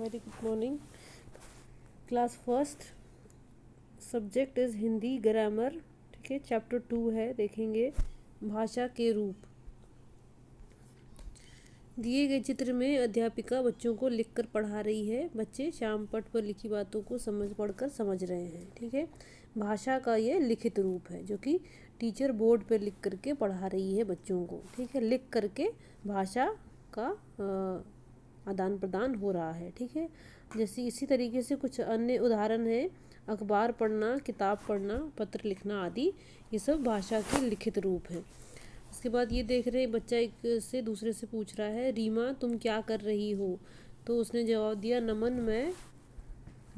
Very good morning. Class first, subject is Hindi grammar. ठीक है, chapter 2 है, देखेंगे भाषा के रूप। दिए गए चित्र में अध्यापिका बच्चों को लिखकर पढ़ा रही है। बच्चे श्याम पट पर लिखी बातों को पढ़कर समझ रहे हैं। ठीक है, भाषा का ये लिखित रूप है जो कि टीचर बोर्ड पर लिख करके पढ़ा रही है बच्चों को। ठीक है, लिख करके भाषा का आदान प्रदान हो रहा है। ठीक है, जैसे इसी तरीके से कुछ अन्य उदाहरण हैं, अखबार पढ़ना, किताब पढ़ना, पत्र लिखना आदि, ये सब भाषा के लिखित रूप हैं। उसके बाद ये देख रहे बच्चा एक से दूसरे से पूछ रहा है, रीमा तुम क्या कर रही हो? तो उसने जवाब दिया, नमन मैं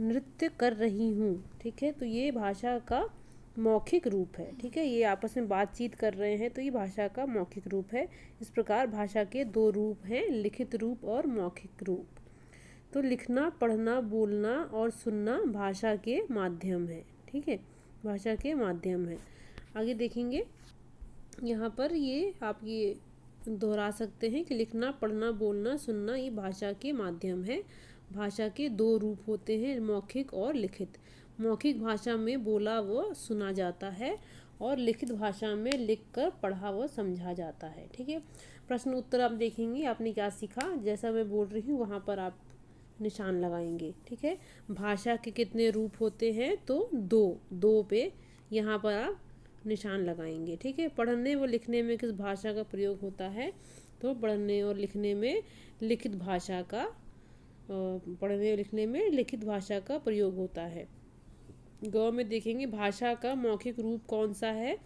नृत्य कर रही हूँ। ठीक है, तो ये भाषा का मौखिक रूप है। ठीक है, ये आपस में बातचीत कर रहे हैं, तो ये भाषा का मौखिक रूप है। इस प्रकार भाषा के दो रूप हैं, लिखित रूप और मौखिक रूप। तो लिखना, पढ़ना, बोलना और सुनना भाषा के माध्यम है। ठीक है, भाषा के माध्यम है। आगे देखेंगे, यहाँ पर ये आप ये दोहरा सकते हैं कि लिखना, पढ़ना, बोलना, सुनना ये भाषा के माध्यम है। भाषा के दो रूप होते हैं, मौखिक और लिखित। मौखिक भाषा में बोला व सुना जाता है और लिखित भाषा में लिखकर पढ़ा व समझा जाता है। ठीक है, प्रश्न उत्तर आप देखेंगे, आपने क्या सीखा, जैसा मैं बोल रही हूँ वहाँ पर आप निशान लगाएंगे। ठीक है, भाषा के कितने रूप होते हैं? तो दो पे यहाँ पर आप निशान लगाएंगे। ठीक है, पढ़ने व लिखने में किस भाषा का प्रयोग होता है? तो पढ़ने और लिखने में लिखित भाषा का पढ़ने और लिखने में लिखित भाषा का प्रयोग होता है। ग में देखेंगे भाषा का मौखिक रूप कौन सा है?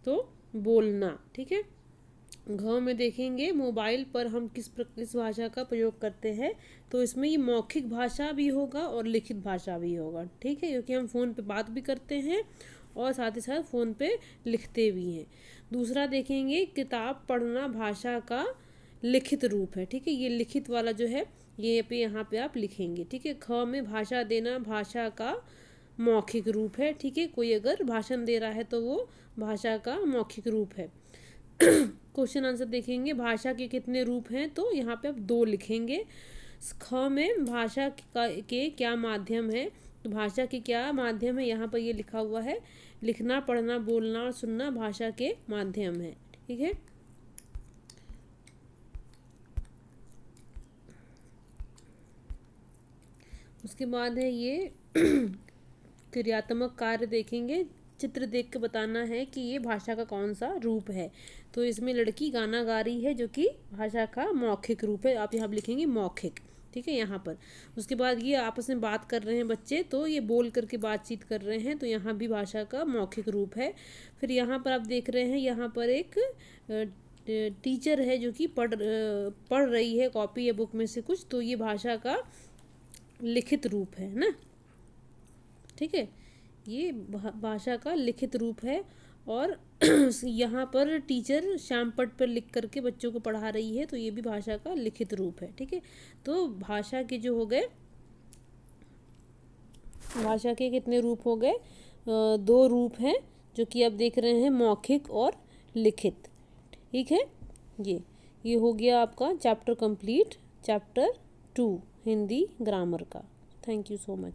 तो बोलना। ठीक है, घ में देखेंगे मोबाइल पर हम किस भाषा का प्रयोग करते हैं? तो इसमें ये मौखिक भाषा भी होगा और लिखित भाषा भी होगा। ठीक है, क्योंकि हम फ़ोन पे बात भी करते हैं और साथ ही साथ फ़ोन पे लिखते भी हैं। दूसरा देखेंगे किताब पढ़ना भाषा का लिखित रूप है। ठीक है, ये लिखित वाला जो है ये पे यहाँ पे आप लिखेंगे। ठीक है, ख में भाषा देना भाषा का मौखिक रूप है। ठीक है, कोई अगर भाषण दे रहा है तो वो भाषा का मौखिक रूप है। क्वेश्चन आंसर देखेंगे, भाषा के कितने रूप हैं? तो यहाँ पे आप 2 लिखेंगे। ख में भाषा के क्या माध्यम है? तो भाषा के क्या माध्यम है, यहाँ पर ये लिखा हुआ है, लिखना, पढ़ना, बोलना और सुनना भाषा के माध्यम है। ठीक है, उसके बाद है ये क्रियात्मक कार्य देखेंगे। चित्र देख के बताना है कि ये भाषा का कौन सा रूप है। तो इसमें लड़की गाना गा रही है जो कि भाषा का मौखिक रूप है। आप यहाँ लिखेंगे मौखिक। ठीक है, यहाँ पर उसके बाद ये आपस में बात कर रहे हैं बच्चे, तो ये बोल करके बातचीत कर रहे हैं, तो यहाँ भी भाषा का मौखिक रूप है। फिर यहाँ पर आप देख रहे हैं, यहाँ पर एक टीचर है जो कि पढ़ रही है कॉपी या बुक में से कुछ, तो ये भाषा का लिखित रूप है ना। ठीक है, ये भाषा का लिखित रूप है। और यहाँ पर टीचर श्याम पट पर लिख करके बच्चों को पढ़ा रही है, तो ये भी भाषा का लिखित रूप है। ठीक है, तो भाषा के जो हो गए, भाषा के कितने रूप हो गए? 2 रूप हैं जो कि आप देख रहे हैं, मौखिक और लिखित। ठीक है, ये हो गया आपका chapter complete, chapter 2 Hindi grammar का। Thank you so much.